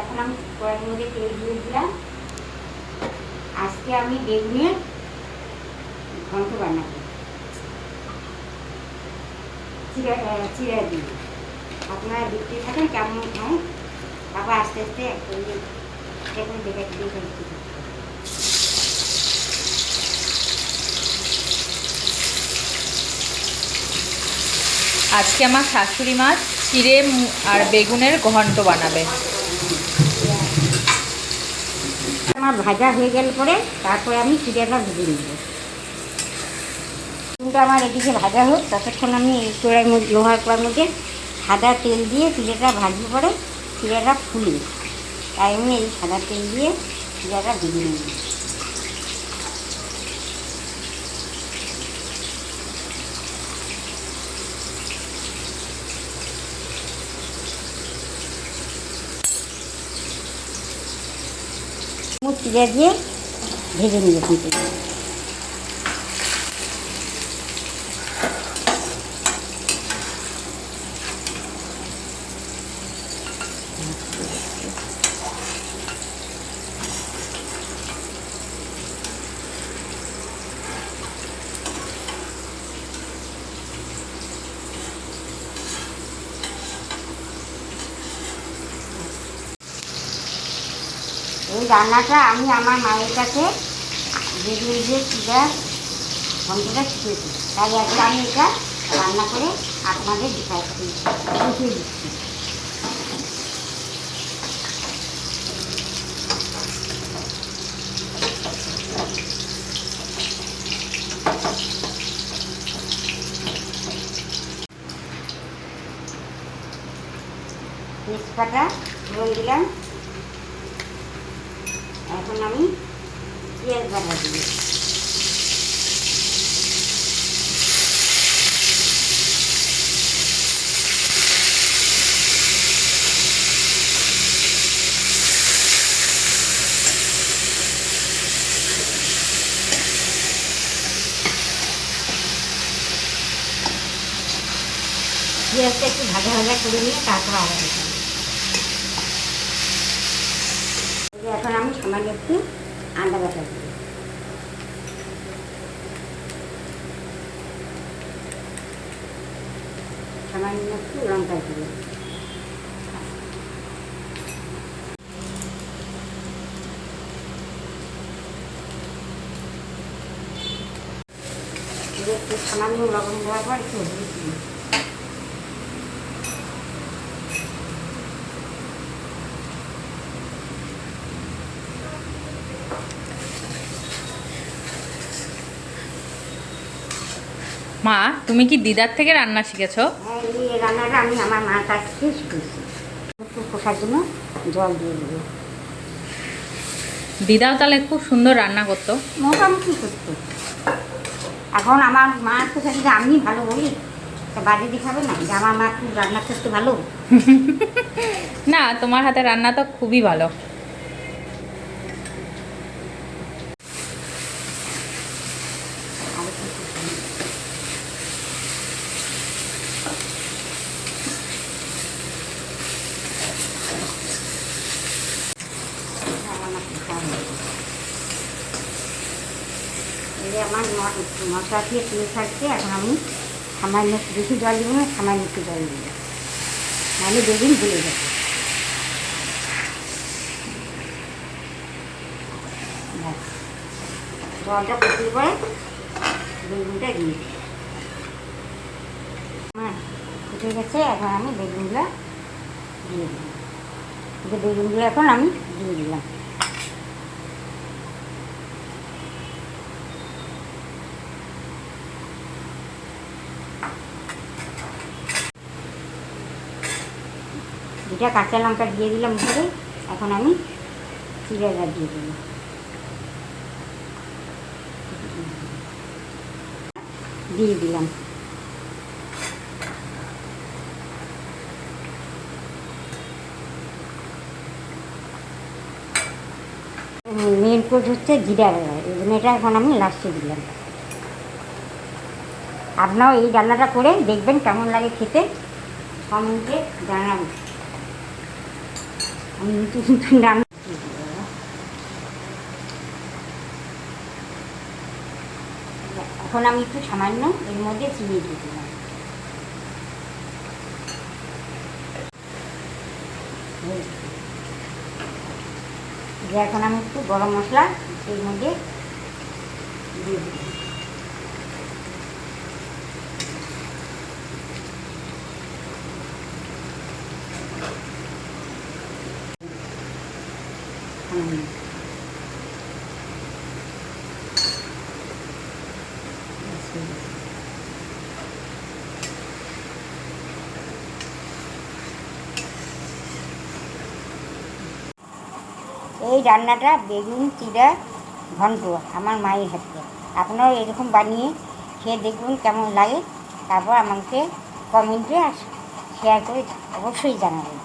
এখন আমি কড়াইয়ের মধ্যে তেল দিয়ে দিলাম। আজকে আমি বেগুনের ঘন্ট বানাবো, চিড়া দিয়ে। আপনারা দেখতে থাকেন কেমন হয়, তারপর আস্তে আস্তে দেখুন দেখে দেখে। আজকে আমার শাশুড়ি মা চিড়ে আর বেগুনের ঘন্ট বানাবে। আমার ভাজা হয়ে গেলে পরে তারপরে আমি চিড়াটা ভেজে নেব। কিন্তু আমার এদিকে ভাজা হোক, ততক্ষণ আমি এই কড়াইয়ের মধ্যে, লোহার কড়াইয়ের মধ্যে সাদা তেল দিয়ে চিড়াটা ভাজবো, পরে চিড়াটা ফুলে, তাই আমি এই সাদা তেল দিয়ে চিড়াটা ভেজে নেব। চিড়া দিয়ে ভেজে নিয়ে কিন্তু এই রান্নাটা আমি আমার মায়ের কাছে বেগুন দিয়ে চিড়া ঘন্টটা শিখেছি, তাই আজকে আমি এটা রান্না করে আপনাদের বুঝিয়ে দিচ্ছি। তেজপাতা ফোড়ন দিলাম। এখন আমি পেঁয়াজ বাটা দিই। পেঁয়াজটা একটু ভাজা ভাজা করে নিয়ে তারপর আদা দিলাম। এখন আমি সামান্য একটু আদা বাটা দিই। সামান্য একটু লঙ্কা দিই। একটু সামান্য লবণ দেওয়ার পর একটু হলুদ দিই। মা, তুমি কি দিদার থেকে রান্না শিখেছো? হ্যাঁ, এই রান্নাটা আমি আমার মার কাছ থেকে শিখেছি। একটু কষার জন্য জল দিয়ে দেবো। দিদাও তাহলে খুব সুন্দর রান্না করতো। মোটামুটি করতো। এখন আমার মার তো সাথে আমি ভালো বলি, তা বাড়ি দেখাবে না যে আমার মা খুব রান্না করতে ভালো। না, তোমার হাতে রান্না তো খুবই ভালো। আমার মশলা দিয়ে তুলে থাকছে। এখন আমি সামান্য বেশি জল দেবো না, সামান্য একটু জল দেবো, নাহলে বেগুন ভুলে যাবে। জলটা ফুটিয়ে পরে বেগুনটা দিয়ে ফুটে গেছে। এখন আমি বেগুনগুলো দিয়ে দিলাম। বেগুনগুলো এখন আমি দিয়ে দিলাম। দুটা কাঁচা লঙ্কা দিয়ে দিলাম উপরে। এখন আমি চিড়াটা দিয়ে দিলাম। দিয়ে দিলাম। মেন কোর্স হচ্ছে জিরা বাটা, এই জন্য এটা এখন আমি লাস্টে দিলাম। আপনারাও এই রান্নাটা করে দেখবেন কেমন লাগে খেতে, কমেন্টে জানাবেন। আমি নতুন নতুন রান্না এখন আমি একটু সামান্য এর মধ্যে চিনি দিয়ে দিলাম। এখন আমি একটু গরম মশলা এর মধ্যে দিয়ে দিলাম। এই রান্নাটা বেগুন চিড়া ঘন্ট আমার মায়ের হাতে। আপনারাও এরকম বানিয়ে খেয়ে দেখুন কেমন লাগে, তারপর আমাকে কমেন্টে শেয়ার করে অবশ্যই জানাবেন।